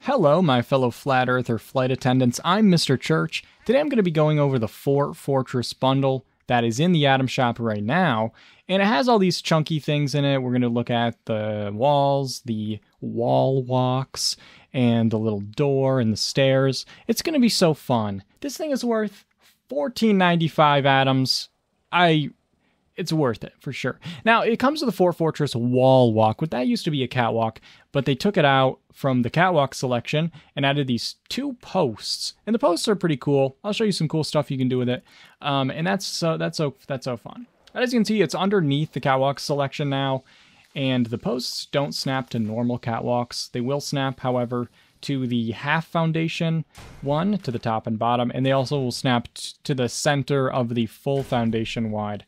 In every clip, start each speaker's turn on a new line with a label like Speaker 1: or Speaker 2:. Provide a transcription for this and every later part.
Speaker 1: Hello, my fellow Flat Earther flight attendants. I'm Mr. Church. Today I'm going to be going over the Fort Fortress bundle that is in the item shop right now, and it has all these chunky things in it. We're going to look at the walls, the wall walks, and the little door and the stairs. It's going to be so fun. This thing is worth $14.95 atoms. It's worth it, for sure. Now, it comes with the Fort Fortress wall walk. What that used to be a catwalk, but they took it out from the catwalk selection and added these two posts. And the posts are pretty cool. I'll show you some cool stuff you can do with it. And that's so fun. As you can see, it's underneath the catwalk selection now, and the posts don't snap to normal catwalks. They will snap, however, to the half foundation one, to the top and bottom, and they also will snap to the center of the full foundation wide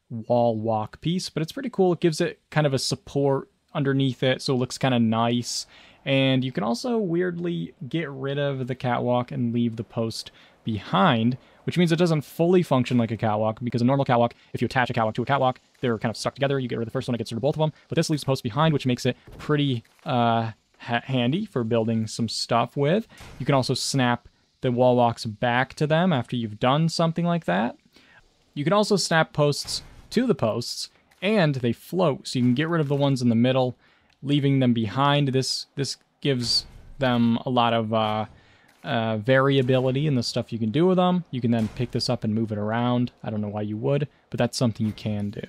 Speaker 1: wall walk piece. But it's pretty cool. It gives it kind of a support underneath it, so it looks kind of nice. And you can also weirdly get rid of the catwalk and leave the post behind, which means it doesn't fully function like a catwalk, because a normal catwalk, if you attach a catwalk to a catwalk, they're kind of stuck together. You get rid of the first one, it gets rid of both of them. But this leaves the post behind, which makes it pretty handy for building some stuff with. You can also snap the wall walks back to them after you've done something like that. You can also snap posts to the posts, and they float, so you can get rid of the ones in the middle, leaving them behind. This gives them a lot of variability in the stuff you can do with them. You can then pick this up and move it around. I don't know why you would, but that's something you can do.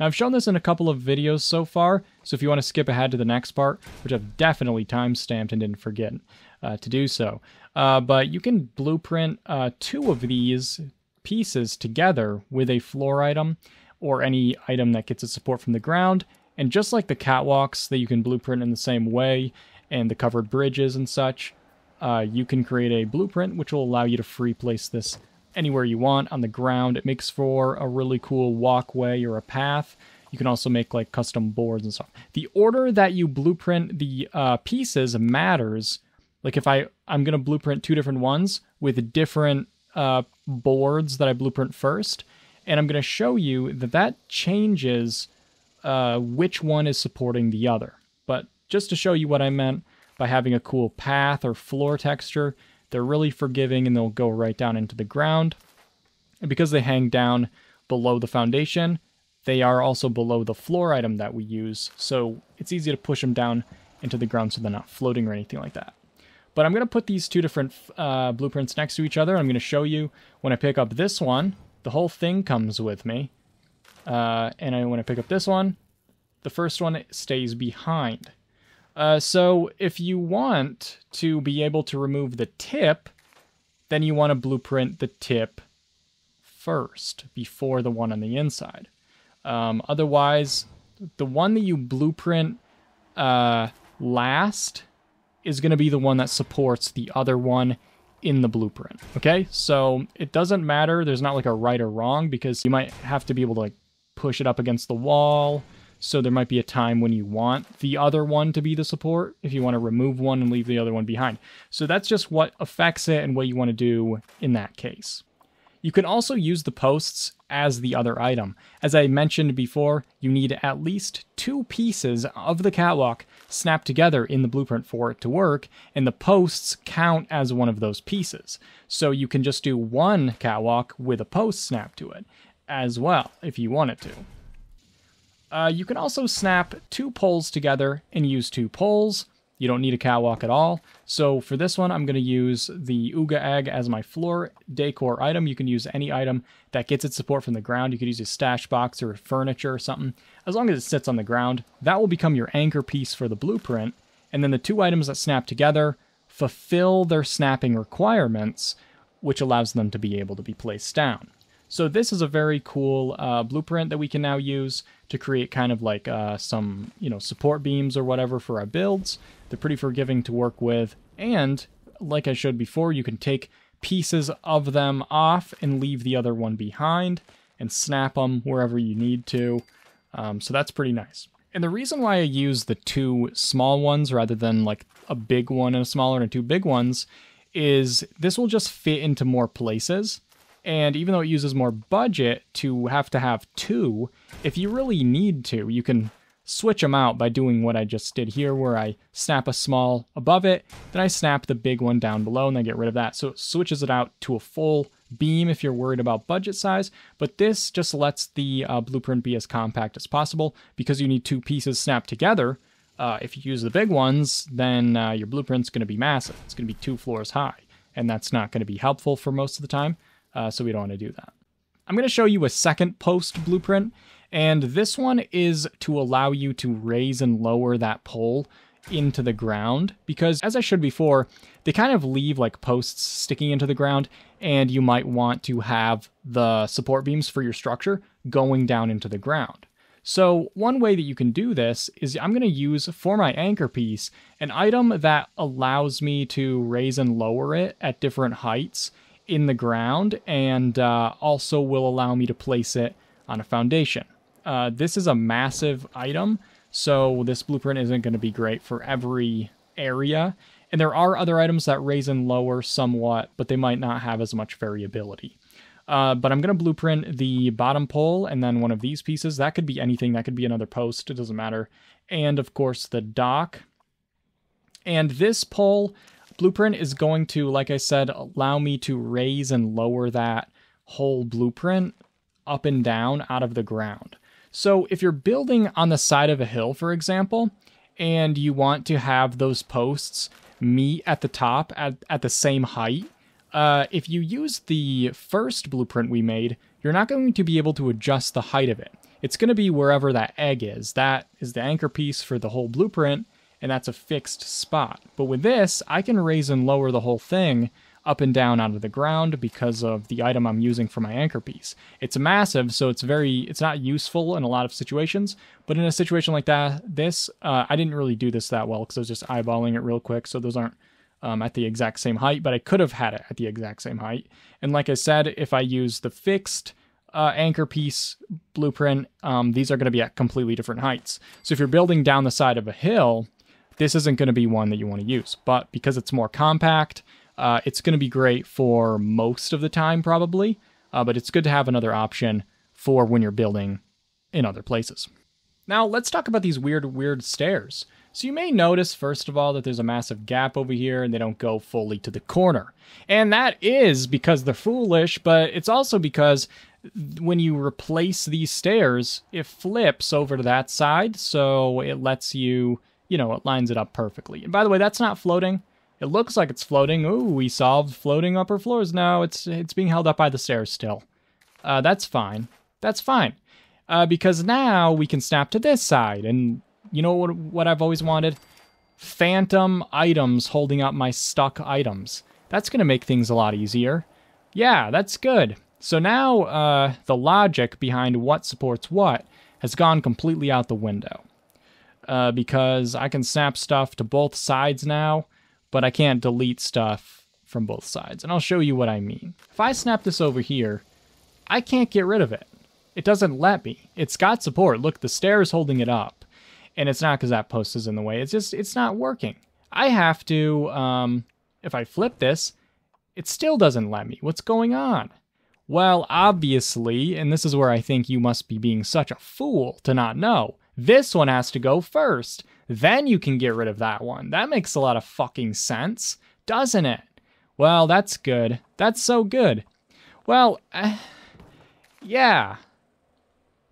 Speaker 1: Now, I've shown this in a couple of videos so far, so if you want to skip ahead to the next part, which I've definitely time-stamped and didn't forget to do so, but you can blueprint two of these pieces together with a floor item or any item that gets its support from the ground. And just like the catwalks that you can blueprint in the same way, and the covered bridges and such, you can create a blueprint which will allow you to free place this anywhere you want on the ground. It makes for a really cool walkway or a path. You can also make like custom boards and stuff. The order that you blueprint the pieces matters. Like if I'm going to blueprint two different ones with different boards that I blueprint first, and I'm going to show you that changes which one is supporting the other. But just to show you what I meant by having a cool path or floor texture, they're really forgiving and they'll go right down into the ground. And because they hang down below the foundation, they are also below the floor item that we use, so it's easy to push them down into the ground so they're not floating or anything like that. But I'm going to put these two different blueprints next to each other. I'm going to show you when I pick up this one, the whole thing comes with me. And when I pick up this one, the first one stays behind. So if you want to be able to remove the tip, then you want to blueprint the tip first before the one on the inside. Otherwise, the one that you blueprint last is going to be the one that supports the other one in the blueprint. Okay, so it doesn't matter. There's not like a right or wrong, because you might have to be able to like push it up against the wall. So there might be a time when you want the other one to be the support, if you want to remove one and leave the other one behind. So that's just what affects it and what you want to do in that case. You can also use the posts as the other item. As I mentioned before, you need at least two pieces of the catwalk snapped together in the blueprint for it to work, and the posts count as one of those pieces. So you can just do one catwalk with a post snapped to it as well, if you wanted to. You can also snap two poles together and use two poles. You don't need a catwalk at all. So for this one, I'm going to use the Ooga Egg as my floor decor item. You can use any item that gets its support from the ground. You could use a stash box or furniture or something. As long as it sits on the ground, that will become your anchor piece for the blueprint. And then the two items that snap together fulfill their snapping requirements, which allows them to be able to be placed down. So this is a very cool blueprint that we can now use to create kind of like some, support beams or whatever for our builds. They're pretty forgiving to work with. And like I showed before, you can take pieces of them off and leave the other one behind and snap them wherever you need to. So that's pretty nice. And the reason why I use the two small ones rather than like a big one and a smaller and two big ones is this will just fit into more places. And even though it uses more budget to have two, if you really need to, you can switch them out by doing what I just did here, where I snap a small above it, then I snap the big one down below, and then get rid of that. So it switches it out to a full beam if you're worried about budget size, but this just lets the blueprint be as compact as possible because you need two pieces snapped together. If you use the big ones, then your blueprint's going to be massive. It's going to be 2 floors high, and that's not going to be helpful for most of the time, so we don't want to do that. I'm going to show you a second post blueprint, and this one is to allow you to raise and lower that pole into the ground, because as I showed before, they kind of leave like posts sticking into the ground, and you might want to have the support beams for your structure going down into the ground. So one way that you can do this is I'm going to use for my anchor piece an item that allows me to raise and lower it at different heights in the ground, and also will allow me to place it on a foundation. This is a massive item, so this blueprint isn't going to be great for every area. And there are other items that raise and lower somewhat, but they might not have as much variability. But I'm going to blueprint the bottom pole and then one of these pieces. That could be anything. That could be another post. It doesn't matter. And of course the dock. And this pole blueprint is going to, like I said, allow me to raise and lower that whole blueprint up and down out of the ground. So if you're building on the side of a hill, for example, and you want to have those posts meet at the top at the same height, if you use the first blueprint we made, you're not going to be able to adjust the height of it. It's going to be wherever that egg is. That is the anchor piece for the whole blueprint, and that's a fixed spot. But with this, I can raise and lower the whole thing up and down out of the ground because of the item I'm using for my anchor piece. It's massive, so it's not useful in a lot of situations, but in a situation like that, I didn't really do this that well because I was just eyeballing it real quick, so those aren't at the exact same height, but I could have had it at the exact same height. And like I said, if I use the fixed anchor piece blueprint, these are going to be at completely different heights. So if you're building down the side of a hill, this isn't going to be one that you want to use. But because it's more compact, it's going to be great for most of the time probably, but it's good to have another option for when you're building in other places. Now let's talk about these weird stairs. So you may notice, first of all, that there's a massive gap over here and they don't go fully to the corner. And that is because they're foolish, but it's also because when you replace these stairs, it flips over to that side, so it lets you, it lines it up perfectly. And by the way, that's not floating. It looks like it's floating. Ooh, we solved floating upper floors. No, it's being held up by the stairs still. That's fine. That's fine. Because now we can snap to this side, and you know what I've always wanted? Phantom items holding up my stuck items. That's going to make things a lot easier. Yeah, that's good. So now the logic behind what supports what has gone completely out the window. Because I can snap stuff to both sides now, but I can't delete stuff from both sides. And I'll show you what I mean. If I snap this over here, I can't get rid of it. It doesn't let me. It's got support. Look, the stair is holding it up. And it's not because that post is in the way. It's not working. I have to, if I flip this, it still doesn't let me. What's going on? Well, obviously, and this is where I think you must be being such a fool to not know, this one has to go first. Then you can get rid of that one. That makes a lot of fucking sense, doesn't it? Well, that's good. That's so good. Well, yeah.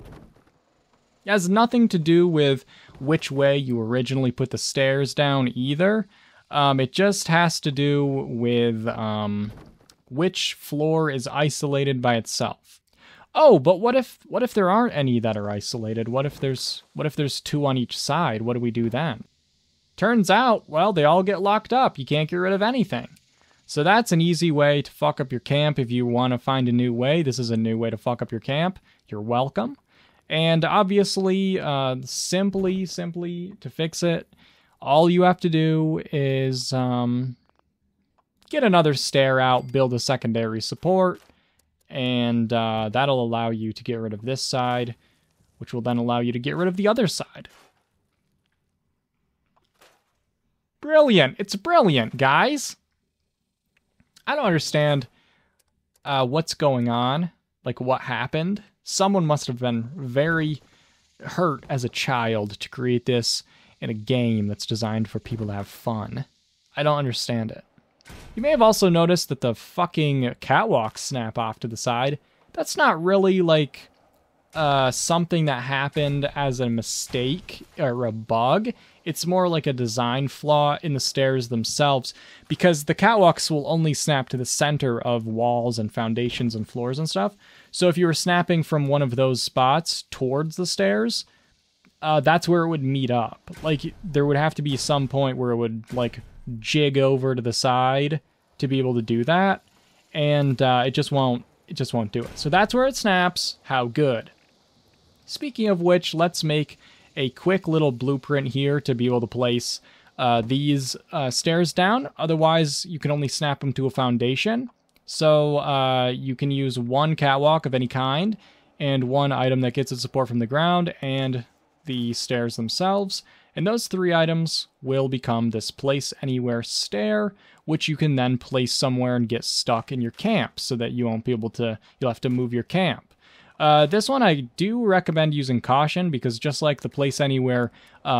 Speaker 1: It has nothing to do with which way you originally put the stairs down either. It just has to do with which floor is isolated by itself. Oh, but what if there aren't any that are isolated? What if there's 2 on each side? What do we do then? Turns out, well, they all get locked up. You can't get rid of anything. So that's an easy way to fuck up your camp if you want to find a new way. This is a new way to fuck up your camp. You're welcome. And obviously, simply to fix it, all you have to do is get another stair out, build a secondary support, and that'll allow you to get rid of this side, which will then allow you to get rid of the other side. Brilliant. It's brilliant, guys. I don't understand what's going on, like what happened. Someone must have been very, hurt as a child to create this in a game that's designed for people to have fun. I don't understand it. You may have also noticed that the fucking catwalks snap off to the side. That's not really like something that happened as a mistake or a bug. It's more like a design flaw in the stairs themselves, because the catwalks will only snap to the center of walls and foundations and floors and stuff. So if you were snapping from one of those spots towards the stairs, that's where it would meet up. Like, there would have to be some point where it would, like, jig over to the side to be able to do that, and it just won't do it. So that's where it snaps. How good. Speaking of which, let's make a quick little blueprint here to be able to place these stairs down. Otherwise, you can only snap them to a foundation. So you can use one catwalk of any kind and one item that gets its support from the ground and the stairs themselves. And those three items will become this place anywhere stair, which you can then place somewhere and get stuck in your camp so that you won't be able to, you'll have to move your camp. This one I do recommend using caution, because just like the place anywhere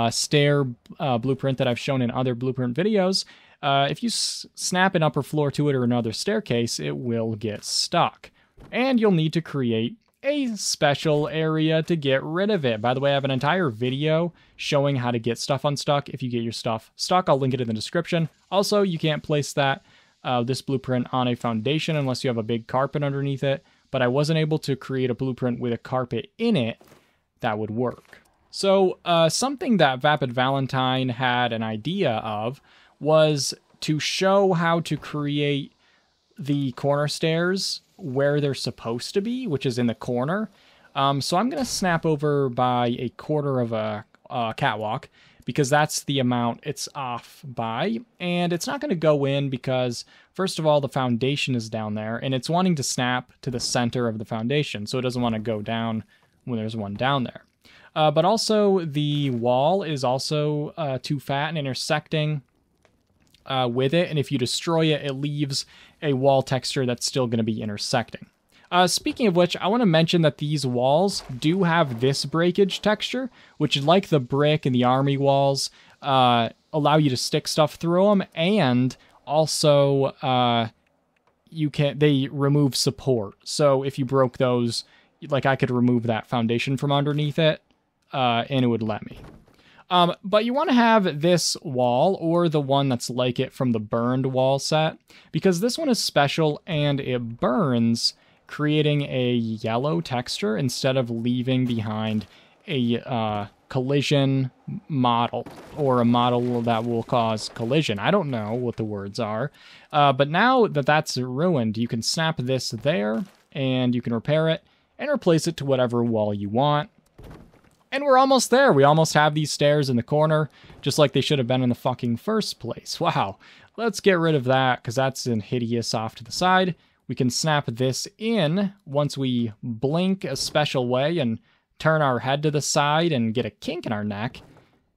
Speaker 1: stair blueprint that I've shown in other blueprint videos, if you snap an upper floor to it or another staircase, it will get stuck. And you'll need to create a special area to get rid of it. By the way, I have an entire video showing how to get stuff unstuck if you get your stuff stuck. I'll link it in the description. Also, you can't place this blueprint on a foundation unless you have a big carpet underneath it. But I wasn't able to create a blueprint with a carpet in it that would work. So something that vapidvalentine had an idea of was to show how to create the corner stairs where they're supposed to be, which is in the corner. So I'm going to snap over by a quarter of a catwalk, because that's the amount it's off by. And it's not going to go in because, first of all, the foundation is down there, and it's wanting to snap to the center of the foundation, so it doesn't want to go down when there's one down there. But also, the wall is also too fat and intersecting with it, and if you destroy it, it leaves a wall texture that's still going to be intersecting. Speaking of which, I want to mention that these walls do have this breakage texture, which, like the brick and the army walls, allow you to stick stuff through them, and also they remove support. So if you broke those, like, I could remove that foundation from underneath it, and it would let me. But you want to have this wall, or the one that's like it from the burned wall set, because this one is special and it burns, creating a yellow texture instead of leaving behind a collision model, or a model that will cause collision. I don't know what the words are, but now that that's ruined, you can snap this there, and you can repair it and replace it to whatever wall you want. And we're almost there. We almost have these stairs in the corner, just like they should have been in the fucking first place. Wow. Let's get rid of that, because that's hideous off to the side. We can snap this in once we blink a special way and turn our head to the side and get a kink in our neck.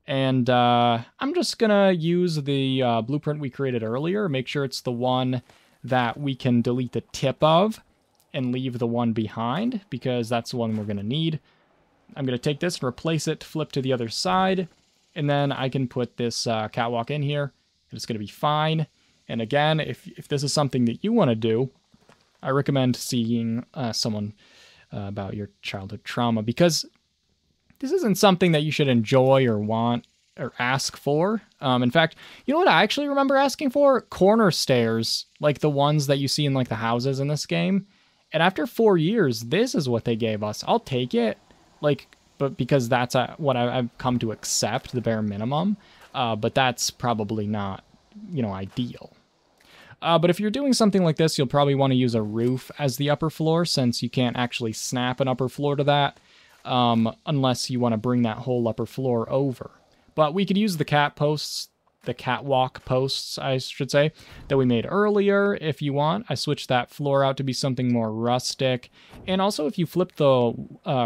Speaker 1: And I'm just going to use the blueprint we created earlier, make sure it's the one that we can delete the tip of and leave the one behind, because that's the one we're going to need. I'm going to take this and replace it to flip to the other side, and then I can put this catwalk in here, and it's going to be fine. And again, if this is something that you want to do, I recommend seeing someone about your childhood trauma, because this isn't something that you should enjoy or want or ask for. In fact, you know what I actually remember asking for? Corner stairs, like the ones that you see in like the houses in this game. And after 4 years, this is what they gave us. I'll take it. But because that's what I've come to accept, the bare minimum. But that's probably not, ideal. But if you're doing something like this, you'll probably want to use a roof as the upper floor, since you can't actually snap an upper floor to that, unless you want to bring that whole upper floor over. But we could use the catwalk posts, I should say, that we made earlier if you want. I switched that floor out to be something more rustic. And also, if you flip the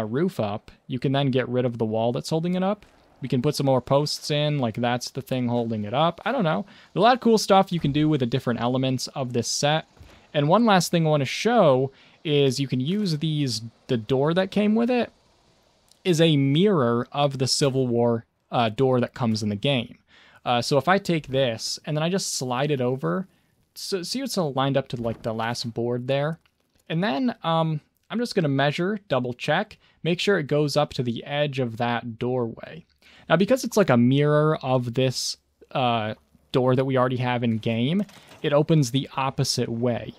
Speaker 1: roof up, you can then get rid of the wall that's holding it up. We can put some more posts in, like that's the thing holding it up. I don't know. There's a lot of cool stuff you can do with the different elements of this set. And one last thing I want to show is you can use the door that came with it is a mirror of the Civil War door that comes in the game. So if I take this and then I just slide it over, so see it's all lined up to like the last board there. And then I'm just going to measure, double check, make sure it goes up to the edge of that doorway. Now, because it's like a mirror of this door that we already have in game, it opens the opposite way.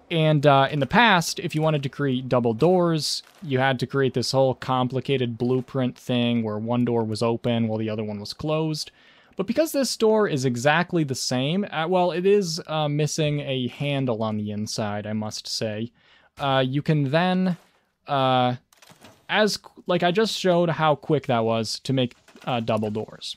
Speaker 1: And in the past, if you wanted to create double doors, you had to create this whole complicated blueprint thing where one door was open while the other one was closed. But because this door is exactly the same, well, it is missing a handle on the inside, I must say. You can then, like I just showed how quick that was to make double doors.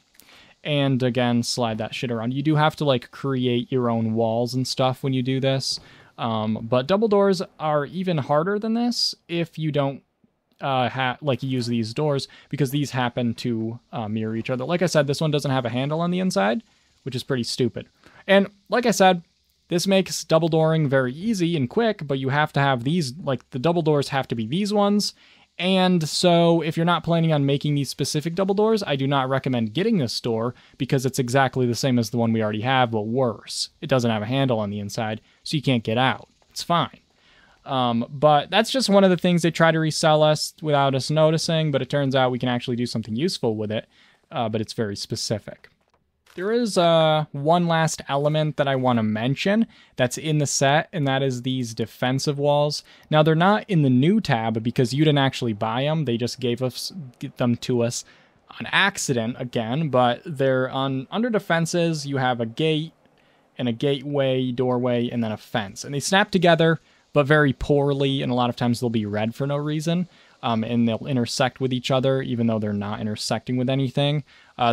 Speaker 1: And again, slide that shit around. You do have to like create your own walls and stuff when you do this. But double doors are even harder than this if you don't use these doors, because these happen to mirror each other. Like I said, this one doesn't have a handle on the inside, which is pretty stupid. And like I said, this makes double dooring very easy and quick, but you have to have these, like the double doors have to be these ones. And so if you're not planning on making these specific double doors, I do not recommend getting this door because it's exactly the same as the one we already have, but worse. It doesn't have a handle on the inside, so you can't get out. It's fine. But that's just one of the things they try to resell us without us noticing, but it turns out we can actually do something useful with it, but it's very specific. There is one last element that I want to mention that's in the set, and that is these defensive walls. Now, they're not in the new tab because you didn't actually buy them. They just gave them to us on accident again, but they're under defenses. You have a gate and a gateway, doorway, and then a fence. And they snap together, but very poorly, and a lot of times they'll be red for no reason. And they'll intersect with each other, even though they're not intersecting with anything.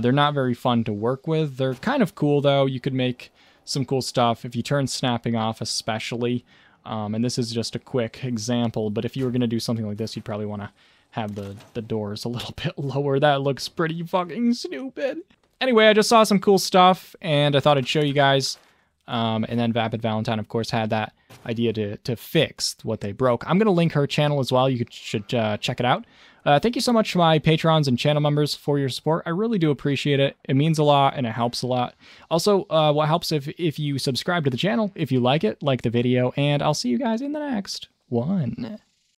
Speaker 1: They're not very fun to work with. They're kind of cool, though. You could make some cool stuff if you turn snapping off, especially. And this is just a quick example, but if you were going to do something like this, you'd probably want to have the doors a little bit lower. That looks pretty fucking stupid. Anyway, I just saw some cool stuff, and I thought I'd show you guys. And then vapidvalentine, of course, had that idea to fix what they broke. I'm going to link her channel as well. You should check it out. Thank you so much to my patrons and channel members for your support. I really do appreciate it. It means a lot, and it helps a lot. Also, what helps if you subscribe to the channel, if you like it, like the video, and I'll see you guys in the next one.